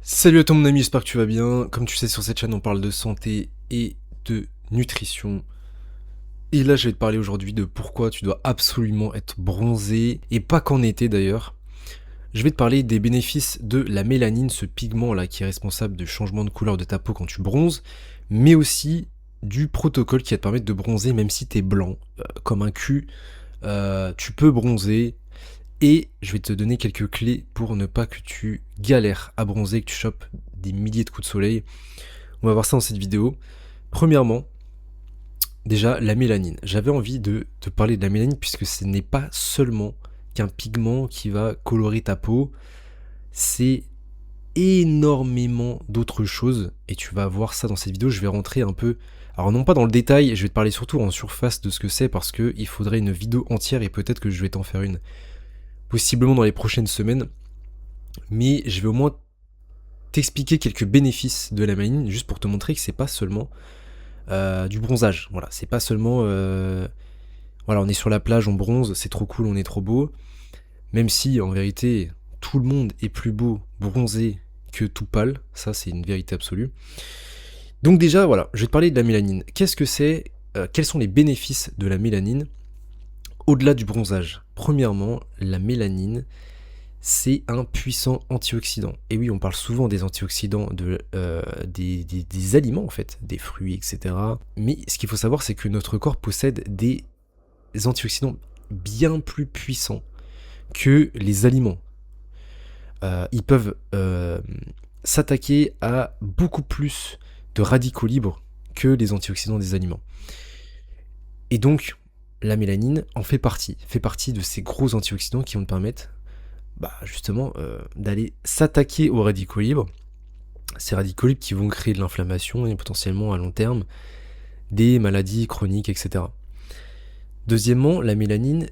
Salut à toi mon ami, j'espère que tu vas bien. Comme tu sais, sur cette chaîne on parle de santé et de nutrition. Et là je vais te parler aujourd'hui de pourquoi tu dois absolument être bronzé, et pas qu'en été d'ailleurs. Je vais te parler des bénéfices de la mélanine, ce pigment là qui est responsable du changement de couleur de ta peau quand tu bronzes, mais aussi du protocole qui va te permettre de bronzer même si t'es blanc, comme un cul. Tu peux bronzer. Et je vais te donner quelques clés pour ne pas que tu galères à bronzer, que tu chopes des milliers de coups de soleil. On va voir ça dans cette vidéo. Premièrement, déjà la mélanine. J'avais envie de te parler de la mélanine puisque ce n'est pas seulement qu'un pigment qui va colorer ta peau, c'est énormément d'autres choses et tu vas voir ça dans cette vidéo. Je vais rentrer un peu, alors non pas dans le détail, je vais te parler surtout en surface de ce que c'est parce que il faudrait une vidéo entière et peut-être que je vais t'en faire une possiblement dans les prochaines semaines, mais je vais au moins t'expliquer quelques bénéfices de la mélanine juste pour te montrer que c'est pas seulement du bronzage. Voilà, c'est pas seulement voilà, on est sur la plage, on bronze, c'est trop cool, on est trop beau. Même si en vérité tout le monde est plus beau bronzé que tout pâle, ça c'est une vérité absolue. Donc déjà voilà, je vais te parler de la mélanine. Qu'est-ce que c'est? Quels sont les bénéfices de la mélanine au-delà du bronzage? Premièrement, la mélanine, c'est un puissant antioxydant. Et oui, on parle souvent des antioxydants des aliments, en fait, des fruits, etc. Mais ce qu'il faut savoir, c'est que notre corps possède des antioxydants bien plus puissants que les aliments. Ils peuvent s'attaquer à beaucoup plus de radicaux libres que les antioxydants des aliments. Et donc, la mélanine en fait partie de ces gros antioxydants qui vont te permettre justement d'aller s'attaquer aux radicaux libres, ces radicaux libres qui vont créer de l'inflammation et potentiellement à long terme des maladies chroniques, etc. Deuxièmement, la mélanine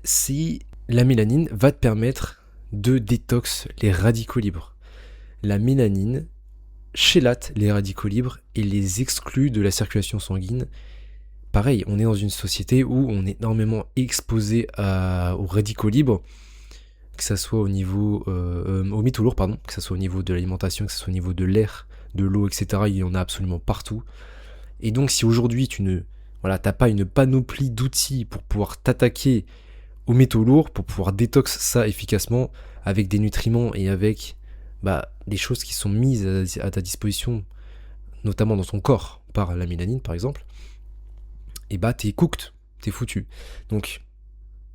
va te permettre de détox les radicaux libres. La mélanine chélate les radicaux libres et les exclut de la circulation sanguine. Pareil, on est dans une société où on est énormément exposé aux radicaux libres, que ça soit au niveau aux métaux lourds, pardon, que ça soit au niveau de l'alimentation, que ça soit au niveau de l'air, de l'eau, etc. Il y en a absolument partout. Et donc si aujourd'hui t'as pas une panoplie d'outils pour pouvoir t'attaquer aux métaux lourds, pour pouvoir détox ça efficacement avec des nutriments et avec des choses qui sont mises à ta disposition, notamment dans ton corps par la mélanine par exemple, et t'es cooked, t'es foutu. Donc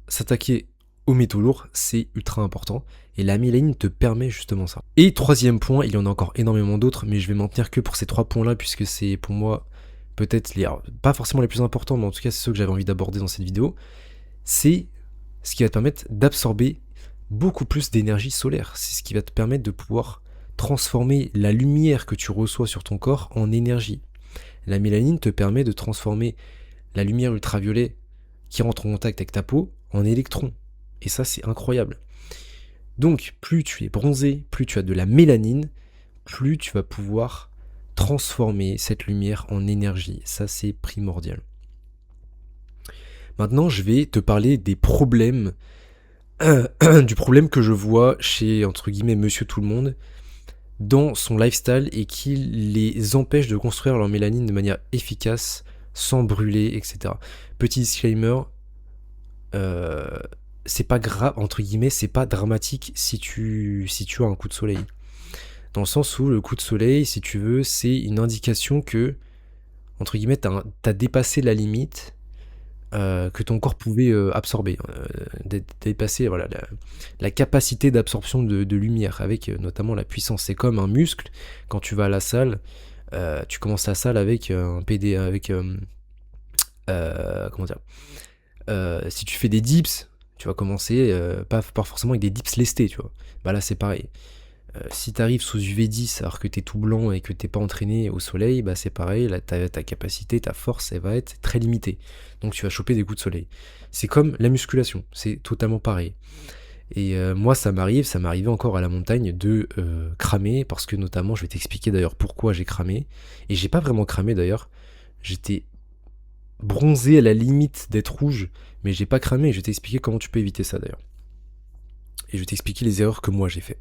s'attaquer aux métaux lourds, c'est ultra important. Et la mélanine te permet justement ça. Et troisième point, il y en a encore énormément d'autres, mais je vais m'en tenir que pour ces 3 points-là, puisque c'est pour moi peut-être pas forcément les plus importants, mais en tout cas c'est ceux que j'avais envie d'aborder dans cette vidéo. C'est ce qui va te permettre d'absorber beaucoup plus d'énergie solaire. C'est ce qui va te permettre de pouvoir transformer la lumière que tu reçois sur ton corps en énergie. La mélanine te permet de transformer la lumière ultraviolet qui rentre en contact avec ta peau en électrons. Et ça, c'est incroyable. Donc, plus tu es bronzé, plus tu as de la mélanine, plus tu vas pouvoir transformer cette lumière en énergie. Ça, c'est primordial. Maintenant, je vais te parler des problèmes, du problème que je vois chez, entre guillemets, monsieur tout le monde, dans son lifestyle et qui les empêche de construire leur mélanine de manière efficace, sans brûler, etc. Petit disclaimer, c'est pas grave, entre guillemets, c'est pas dramatique si tu as un coup de soleil. Dans le sens où le coup de soleil, si tu veux, c'est une indication que, entre guillemets, t'as dépassé la limite que ton corps pouvait absorber. Dépasser voilà, la capacité d'absorption de lumière, avec notamment la puissance. C'est comme un muscle, quand tu vas à la salle, tu commences la salle avec un PD, avec... comment dire, si tu fais des dips, tu vas commencer pas forcément avec des dips lestés, tu vois. Là c'est pareil. Si tu arrives sous UV10 alors que t'es tout blanc et que t'es pas entraîné au soleil, c'est pareil, là, ta capacité, ta force, elle va être très limitée. Donc tu vas choper des coups de soleil. C'est comme la musculation, c'est totalement pareil. Et moi ça m'arrivait encore à la montagne de cramer, parce que notamment, je vais t'expliquer d'ailleurs pourquoi j'ai cramé. Et j'ai pas vraiment cramé d'ailleurs, j'étais bronzé à la limite d'être rouge, mais j'ai pas cramé, et je vais t'expliquer comment tu peux éviter ça d'ailleurs. Et je vais t'expliquer les erreurs que moi j'ai fait.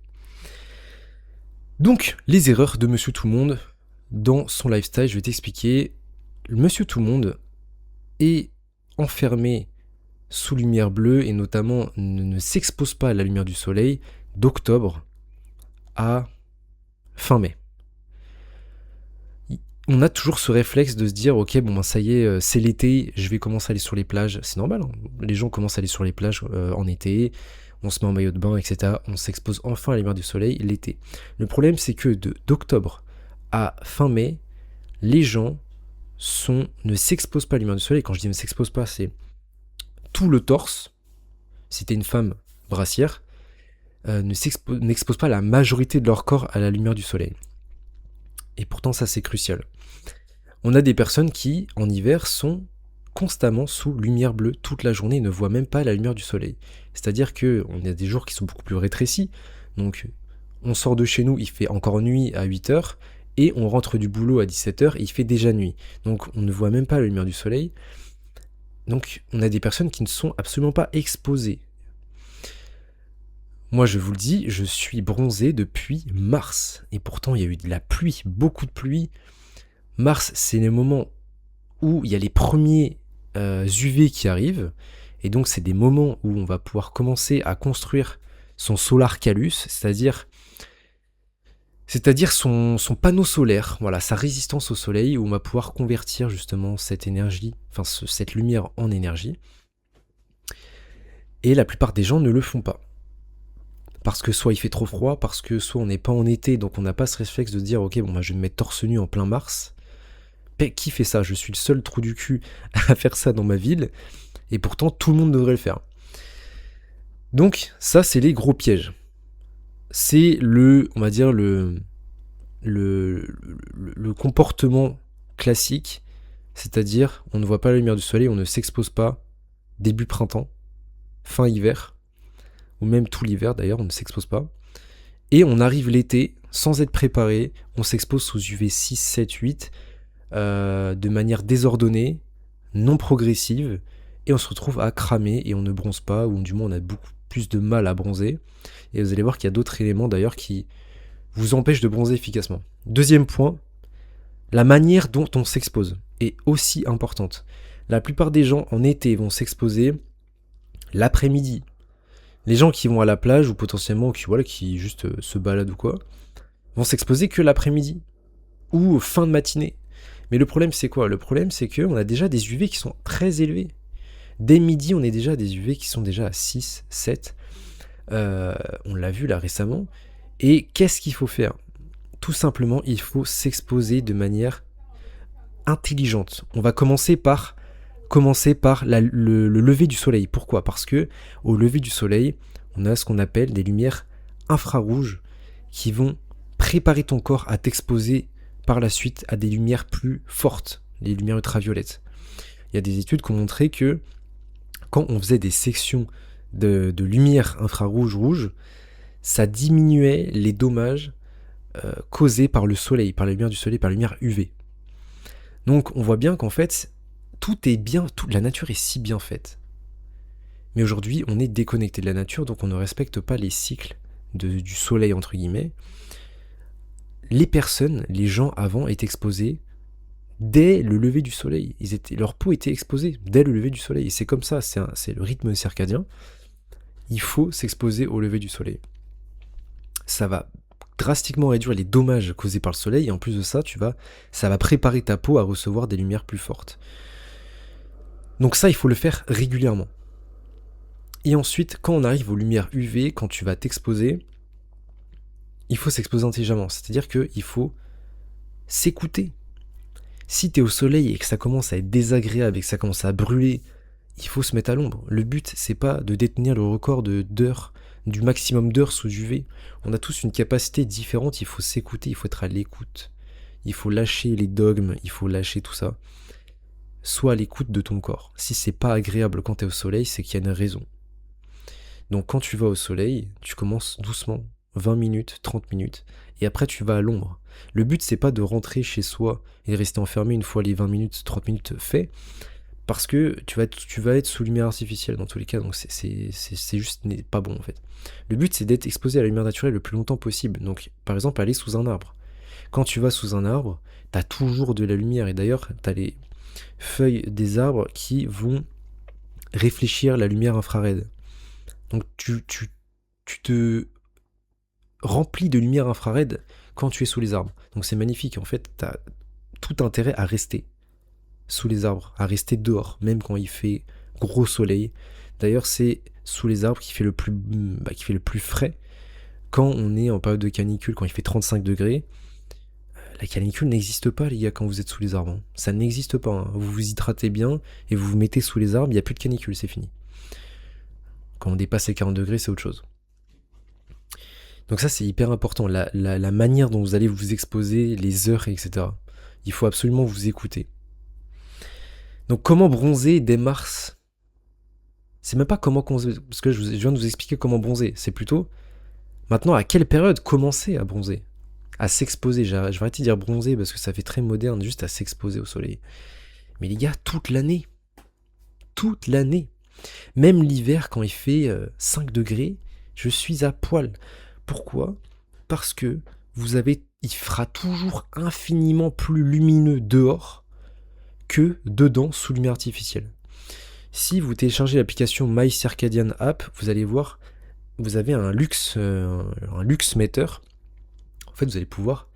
Donc, les erreurs de Monsieur Tout-le-Monde dans son lifestyle, je vais t'expliquer. Monsieur Tout-le-Monde est enfermé sous lumière bleue et notamment ne s'expose pas à la lumière du soleil d'octobre à fin mai. On a toujours ce réflexe de se dire ok bon ben ça y est c'est l'été, je vais commencer à aller sur les plages, c'est normal, hein. Les gens commencent à aller sur les plages en été, on se met en maillot de bain etc, on s'expose enfin à la lumière du soleil l'été. Le problème c'est que d'octobre à fin mai, les gens ne s'exposent pas à la lumière du soleil. Quand je dis ne s'exposent pas, c'est tout le torse, si t'es une femme brassière, n'expose pas la majorité de leur corps à la lumière du soleil. Et pourtant ça c'est crucial. On a des personnes qui, en hiver, sont constamment sous lumière bleue toute la journée et ne voient même pas la lumière du soleil. C'est-à-dire qu'on a des jours qui sont beaucoup plus rétrécis. Donc on sort de chez nous, il fait encore nuit à 8h, et on rentre du boulot à 17h et il fait déjà nuit. Donc on ne voit même pas la lumière du soleil. Donc on a des personnes qui ne sont absolument pas exposées. Moi je vous le dis, je suis bronzé depuis mars. Et pourtant il y a eu de la pluie, beaucoup de pluie. Mars, c'est le moment où il y a les premiers UV qui arrivent, et donc c'est des moments où on va pouvoir commencer à construire son solar calus, c'est-à-dire son panneau solaire, voilà, sa résistance au soleil, où on va pouvoir convertir justement cette énergie, enfin cette lumière en énergie. Et la plupart des gens ne le font pas. Parce que soit il fait trop froid, parce que soit on n'est pas en été, donc on n'a pas ce réflexe de se dire ok bon bah, je vais me mettre torse nu en plein mars. Qui fait ça? Je suis le seul trou du cul à faire ça dans ma ville, et pourtant tout le monde devrait le faire. Donc ça c'est les gros pièges. C'est on va dire le comportement classique, c'est-à-dire on ne voit pas la lumière du soleil, on ne s'expose pas début printemps, fin hiver, ou même tout l'hiver d'ailleurs, on ne s'expose pas. Et on arrive l'été sans être préparé, on s'expose sous UV 6, 7, 8, de manière désordonnée, non progressive, et on se retrouve à cramer et on ne bronze pas, ou du moins on a beaucoup plus de mal à bronzer. Et vous allez voir qu'il y a d'autres éléments d'ailleurs qui vous empêchent de bronzer efficacement. Deuxième point, la manière dont on s'expose est aussi importante. La plupart des gens en été vont s'exposer l'après-midi. Les gens qui vont à la plage ou potentiellement qui juste se baladent ou quoi, vont s'exposer que l'après-midi ou fin de matinée. Mais le problème c'est quoi? Le problème c'est qu'on a déjà des UV qui sont très élevés. Dès midi on est déjà à des UV qui sont déjà à 6, 7. On l'a vu là récemment. Et qu'est-ce qu'il faut faire? Tout simplement il faut s'exposer de manière intelligente. On va commencer par le lever du soleil. Pourquoi? Parce que au lever du soleil, on a ce qu'on appelle des lumières infrarouges qui vont préparer ton corps à t'exposer par la suite à des lumières plus fortes, les lumières ultraviolettes. Il y a des études qui ont montré que quand on faisait des sections de lumière infrarouge, ça diminuait les dommages causés par le soleil, par la lumière du soleil, par la lumière UV. Donc on voit bien qu'en fait, tout est bien, la nature est si bien faite. Mais aujourd'hui, on est déconnecté de la nature, donc on ne respecte pas les cycles du soleil, entre guillemets. Les gens avant étaient exposés dès le lever du soleil. Leur peau était exposée dès le lever du soleil. Et c'est comme ça, c'est le rythme circadien. Il faut s'exposer au lever du soleil. Ça va drastiquement réduire les dommages causés par le soleil, et en plus de ça, ça va préparer ta peau à recevoir des lumières plus fortes. Donc ça, il faut le faire régulièrement. Et ensuite, quand on arrive aux lumières UV, quand tu vas t'exposer, il faut s'exposer intelligemment. C'est-à-dire qu'il faut s'écouter. Si t'es au soleil et que ça commence à être désagréable et que ça commence à brûler, il faut se mettre à l'ombre. Le but, c'est pas de détenir le record d'heures, du maximum d'heures sous UV. On a tous une capacité différente, il faut s'écouter, il faut être à l'écoute. Il faut lâcher les dogmes, il faut lâcher tout ça. Sois à l'écoute de ton corps. Si c'est pas agréable quand t'es au soleil, c'est qu'il y a une raison. Donc quand tu vas au soleil, tu commences doucement, 20 minutes, 30 minutes, et après tu vas à l'ombre. Le but c'est pas de rentrer chez soi et de rester enfermé une fois les 20 minutes, 30 minutes faits. Parce que tu vas être sous lumière artificielle dans tous les cas, donc c'est juste pas bon en fait. Le but c'est d'être exposé à la lumière naturelle le plus longtemps possible. Donc par exemple aller sous un arbre. Quand tu vas sous un arbre, t'as toujours de la lumière et d'ailleurs t'as les feuilles des arbres qui vont réfléchir la lumière infrarouge. Donc tu te remplis de lumière infrarouge quand tu es sous les arbres. Donc c'est magnifique, en fait t'as tout intérêt à rester sous les arbres, à rester dehors, même quand il fait gros soleil. D'ailleurs, c'est sous les arbres qui fait le plus frais quand on est en période de canicule, quand il fait 35 degrés. La canicule n'existe pas, les gars, quand vous êtes sous les arbres. Hein. Ça n'existe pas. Hein. Vous vous hydratez bien et vous vous mettez sous les arbres, il n'y a plus de canicule, c'est fini. Quand on dépasse les 40 degrés, c'est autre chose. Donc ça, c'est hyper important. La manière dont vous allez vous exposer, les heures, etc. Il faut absolument vous écouter. Donc comment bronzer dès mars? C'est même pas comment bronzer, parce que je viens de vous expliquer comment bronzer. C'est plutôt maintenant à quelle période commencer à bronzer, à s'exposer. Je vais arrêter de dire bronzer parce que ça fait très moderne, juste à s'exposer au soleil. Mais les gars, toute l'année, même l'hiver quand il fait 5 degrés, je suis à poil. Pourquoi? Parce que il fera toujours infiniment plus lumineux dehors que dedans sous lumière artificielle. Si vous téléchargez l'application My Circadian App, vous allez voir, vous avez un luxe meter. En fait, vous allez pouvoir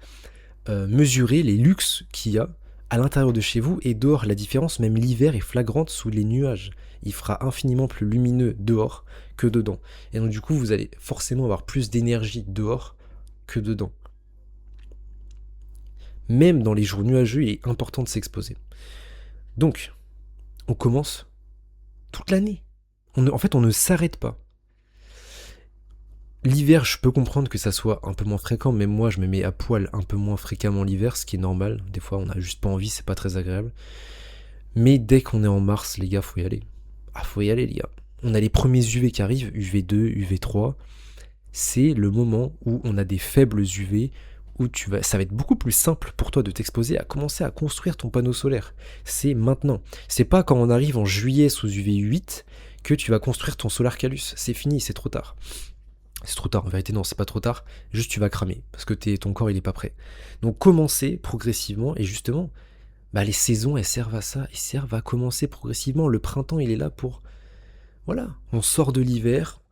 mesurer les luxes qu'il y a à l'intérieur de chez vous et dehors. La différence, même l'hiver, est flagrante sous les nuages. Il fera infiniment plus lumineux dehors que dedans. Et donc du coup, vous allez forcément avoir plus d'énergie dehors que dedans. Même dans les jours nuageux, il est important de s'exposer. Donc, on commence toute l'année. En fait, on ne s'arrête pas. L'hiver, je peux comprendre que ça soit un peu moins fréquent, mais moi, je me mets à poil un peu moins fréquemment l'hiver, ce qui est normal. Des fois, on n'a juste pas envie, c'est pas très agréable. Mais dès qu'on est en mars, les gars, faut y aller. Ah, faut y aller, les gars. On a les premiers UV qui arrivent, UV2, UV3. C'est le moment où on a des faibles UV, où ça va être beaucoup plus simple pour toi de t'exposer à commencer à construire ton panneau solaire. C'est maintenant. C'est pas quand on arrive en juillet sous UV8 que tu vas construire ton Solar Calus. C'est fini, c'est trop tard. C'est trop tard, en vérité non, c'est pas trop tard, juste tu vas cramer, parce que ton corps il est pas prêt. Donc commencer progressivement, et justement, les saisons elles servent à ça, elles servent à commencer progressivement. Le printemps il est là pour... Voilà, on sort de l'hiver,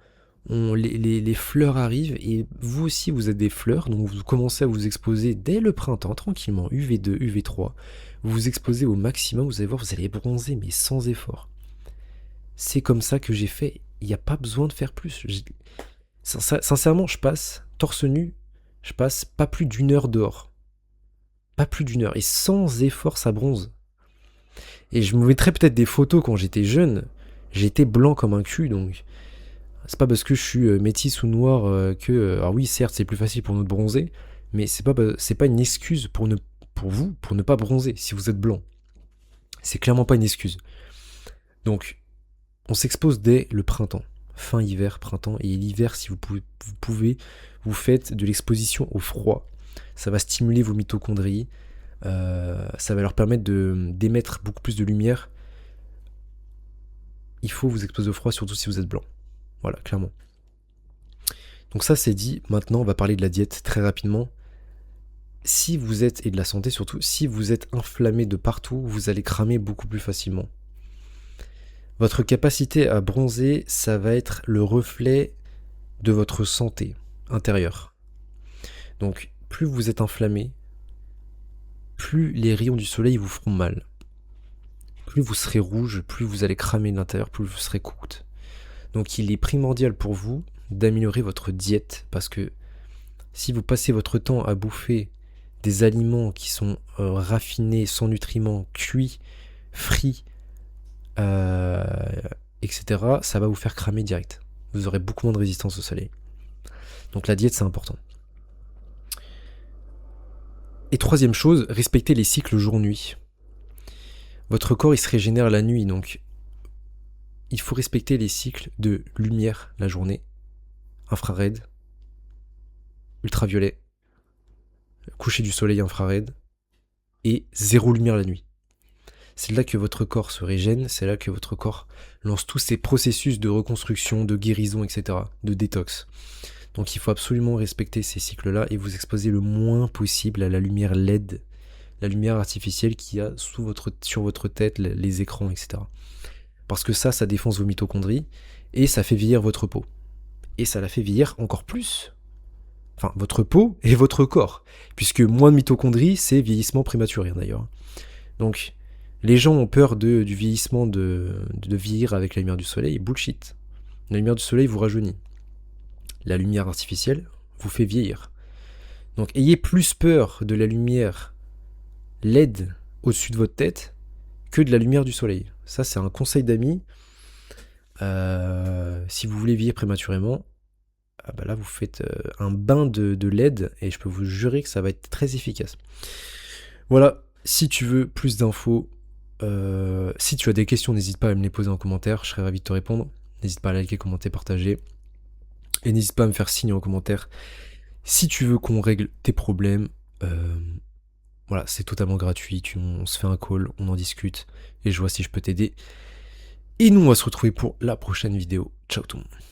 les fleurs arrivent, et vous aussi vous êtes des fleurs, donc vous commencez à vous exposer dès le printemps, tranquillement, UV2, UV3, vous vous exposez au maximum, vous allez voir, vous allez bronzer, mais sans effort. C'est comme ça que j'ai fait, il n'y a pas besoin de faire plus. Sincèrement, je passe torse nu, je passe pas plus d'une heure dehors. Pas plus d'une heure. Et sans effort, ça bronze. Et je me mettrais peut-être des photos quand j'étais jeune. J'étais blanc comme un cul, donc c'est pas parce que je suis métis ou noir que... alors oui, certes, c'est plus facile pour nous de bronzer, mais c'est pas une excuse pour vous, pour ne pas bronzer si vous êtes blanc. C'est clairement pas une excuse. Donc, on s'expose dès le printemps. Fin hiver, printemps, et l'hiver, si vous pouvez, vous faites de l'exposition au froid. Ça va stimuler vos mitochondries, ça va leur permettre d'émettre beaucoup plus de lumière. Il faut vous exposer au froid, surtout si vous êtes blanc. Voilà, clairement. Donc ça c'est dit, maintenant on va parler de la diète très rapidement. Si vous êtes, et de la santé surtout, si vous êtes inflammé de partout, vous allez cramer beaucoup plus facilement. Votre capacité à bronzer, ça va être le reflet de votre santé intérieure. Donc, plus vous êtes inflammé, plus les rayons du soleil vous feront mal. Plus vous serez rouge, plus vous allez cramer de l'intérieur, plus vous serez cooked. Donc, il est primordial pour vous d'améliorer votre diète parce que si vous passez votre temps à bouffer des aliments qui sont raffinés, sans nutriments, cuits, frits, etc., ça va vous faire cramer direct. Vous aurez beaucoup moins de résistance au soleil. Donc la diète, c'est important. Et troisième chose, respectez les cycles jour-nuit. Votre corps, il se régénère la nuit, donc il faut respecter les cycles de lumière la journée, infrared, ultraviolet, coucher du soleil infrared, et zéro lumière la nuit. C'est là que votre corps se régène, c'est là que votre corps lance tous ces processus de reconstruction, de guérison, etc., de détox. Donc il faut absolument respecter ces cycles-là et vous exposer le moins possible à la lumière LED, la lumière artificielle qu'il y a sur votre tête, les écrans, etc. Parce que ça défonce vos mitochondries et ça fait vieillir votre peau. Et ça la fait vieillir encore plus. Enfin, votre peau et votre corps. Puisque moins de mitochondries, c'est vieillissement prématuré d'ailleurs. Donc, les gens ont peur du vieillissement, de vieillir avec la lumière du soleil. Bullshit. La lumière du soleil vous rajeunit. La lumière artificielle vous fait vieillir. Donc, ayez plus peur de la lumière LED au-dessus de votre tête que de la lumière du soleil. Ça, c'est un conseil d'amis. Si vous voulez vieillir prématurément, bah là, vous faites un bain de LED et je peux vous jurer que ça va être très efficace. Voilà, si tu veux plus d'infos, si tu as des questions, n'hésite pas à me les poser en commentaire, je serai ravi de te répondre. N'hésite pas à liker, commenter, partager. Et n'hésite pas à me faire signe en commentaire si tu veux qu'on règle tes problèmes. Voilà, c'est totalement gratuit, on se fait un call, on en discute, et je vois si je peux t'aider. Et nous, on va se retrouver pour la prochaine vidéo. Ciao tout le monde.